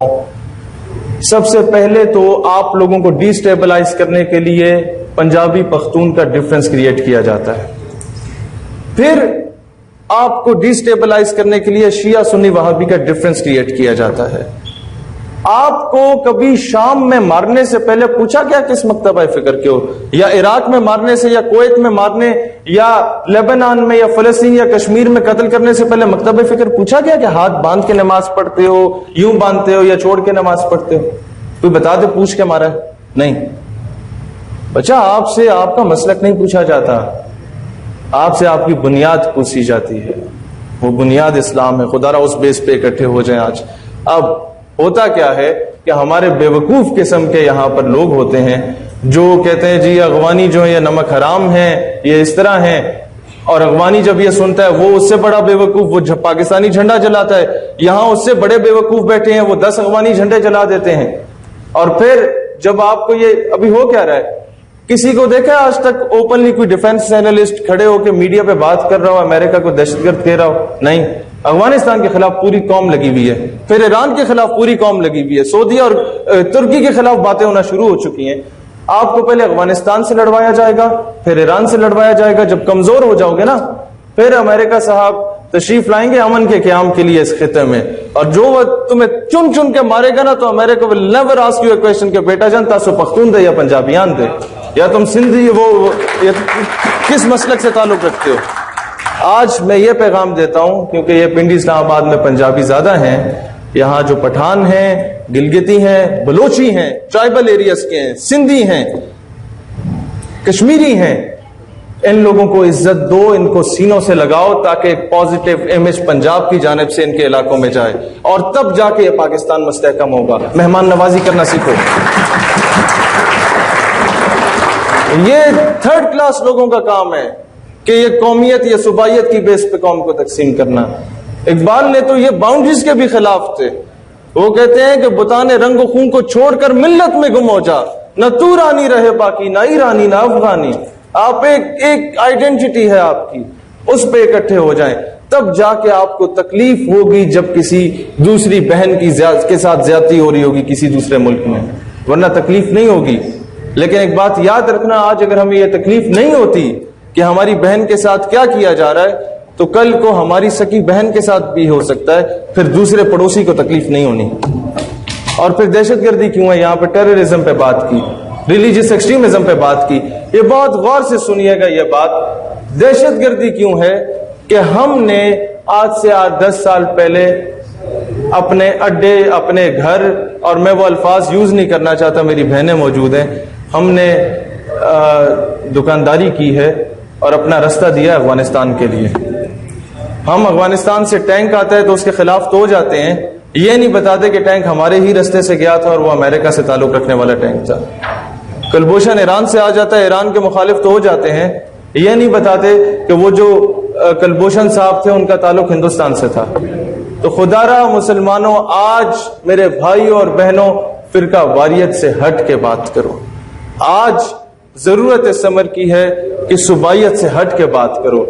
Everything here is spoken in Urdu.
سب سے پہلے تو آپ لوگوں کو ڈی سٹیبلائز کرنے کے لیے پنجابی پختون کا ڈفرنس کریٹ کیا جاتا ہے. پھر آپ کو ڈی سٹیبلائز کرنے کے لیے شیعہ سنی وہابی کا ڈفرنس کریٹ کیا جاتا ہے. آپ کو کبھی شام میں مارنے سے پہلے پوچھا کیا کس مکتبہ فکر کے ہو؟ یا عراق میں مارنے سے یا کویت میں مارنے یا لیبنان میں یا فلسطین یا کشمیر میں قتل کرنے سے پہلے مکتبہ فکر پوچھا کیا کہ ہاتھ باندھ کے نماز پڑھتے ہو، یوں باندھتے ہو یا چھوڑ کے نماز پڑھتے ہو؟ کوئی بتا دے پوچھ کے مارا ہے؟ نہیں بچہ، آپ سے آپ کا مسلک نہیں پوچھا جاتا، آپ سے آپ کی بنیاد پوچھی جاتی ہے. وہ بنیاد اسلام ہے. خدا را اس بیس پہ اکٹھے ہو جائیں آج. اب ہوتا کیا ہے کہ ہمارے بیوقوف قسم کے یہاں پر لوگ ہوتے ہیں جو کہتے ہیں جی اغوانی جو ہے یہ نمک حرام ہے، یہ اس طرح ہے، اور اغوانی جب یہ سنتا ہے وہ اس سے بڑا بیوقوف وہ پاکستانی جھنڈا جلاتا ہے. یہاں اس سے بڑے بیوقوف بیٹھے ہیں وہ 10 اغوانی جھنڈے جلا دیتے ہیں. اور پھر جب آپ کو یہ ابھی ہو کیا رہا ہے، کسی کو دیکھا ہے آج تک اوپنلی کوئی ڈیفنس اینالسٹ کھڑے ہو کے میڈیا پہ بات کر رہا ہو امریکہ کو دہشت گرد کہہ رہا ہو؟ نہیں. افغانستان کے خلاف پوری قوم لگی ہوئی ہے، پھر ایران کے خلاف پوری قوم لگی ہوئی ہے، سعودی اور ترکی کے خلاف باتیں ہونا شروع ہو چکی ہیں. آپ کو پہلے افغانستان سے لڑوایا جائے گا، پھر ایران سے لڑوایا جائے گا. جب کمزور ہو جاؤ گے نا، پھر امریکہ صاحب تشریف لائیں گے امن کے قیام کے لیے اس خطے میں، اور جو وہ تمہیں چن چن کے مارے گا نا تو امریکہ will never ask you a question کہ بیٹا جان تاسو پختون دے یا پنجابیان دے یا تم سندھی وہ کس مسلک سے تعلق رکھتے ہو. آج میں یہ پیغام دیتا ہوں کیونکہ یہ پنڈی اسلام آباد میں پنجابی زیادہ ہیں، یہاں جو پٹھان ہیں، گلگتی ہیں، بلوچی ہیں، ٹرائبل ایریاز کے ہیں، سندھی ہیں، کشمیری ہیں، ان لوگوں کو عزت دو، ان کو سینوں سے لگاؤ تاکہ ایک پازیٹیو امیج پنجاب کی جانب سے ان کے علاقوں میں جائے، اور تب جا کے یہ پاکستان مستحکم ہوگا. مہمان نوازی کرنا سیکھو. یہ تھرڈ کلاس لوگوں کا کام ہے کہ یہ قومیت یا صوبائیت کی بیس پہ قوم کو تقسیم کرنا. اقبال نے تو یہ باؤنڈریز کے بھی خلاف تھے. وہ کہتے ہیں کہ بتانے رنگ و خون کو چھوڑ کر ملت میں گم ہو جا، نہ تو رانی رہے باقی، نہ ایرانی نہ افغانی. آپ ایک آئیڈینٹی ہے آپ کی، اس پہ اکٹھے ہو جائیں. تب جا کے آپ کو تکلیف ہوگی جب کسی دوسری بہن کے ساتھ زیادتی ہو رہی ہوگی کسی دوسرے ملک میں، ورنہ تکلیف نہیں ہوگی. لیکن ایک بات یاد رکھنا، آج اگر ہمیں یہ تکلیف نہیں ہوتی کہ ہماری بہن کے ساتھ کیا کیا جا رہا ہے، تو کل کو ہماری سکی بہن کے ساتھ بھی ہو سکتا ہے، پھر دوسرے پڑوسی کو تکلیف نہیں ہونی. اور پھر دہشت گردی کیوں ہے؟ یہاں پہ ٹیررزم پہ بات کی، ریلیجیس ایکسٹریمزم پہ بات کی. یہ بہت غور سے سنیے گا یہ بات. دہشت گردی کیوں ہے کہ ہم نے آج سے 10 سال پہلے اپنے اڈے، اپنے گھر، اور میں وہ الفاظ یوز نہیں کرنا چاہتا، میری بہنیں موجود ہیں، ہم نے دکانداری کی ہے اور اپنا رستہ دیا افغانستان کے لیے. ہم افغانستان سے ٹینک آتا ہے تو اس کے خلاف تو ہو جاتے ہیں، یہ نہیں بتاتے کہ ٹینک ہمارے ہی رستے سے گیا تھا اور وہ امریکہ سے تعلق رکھنے والا ٹینک تھا. کلبھوشن ایران سے آ جاتا ہے، ایران کے مخالف تو ہو جاتے ہیں، یہ نہیں بتاتے کہ وہ جو کلبھوشن صاحب تھے ان کا تعلق ہندوستان سے تھا. تو خدا را مسلمانوں، آج میرے بھائیوں اور بہنوں، فرقہ واریت سے ہٹ کے بات کرو. آج ضرورت اس امر کی ہے کہ صوبائیت سے ہٹ کے بات کرو.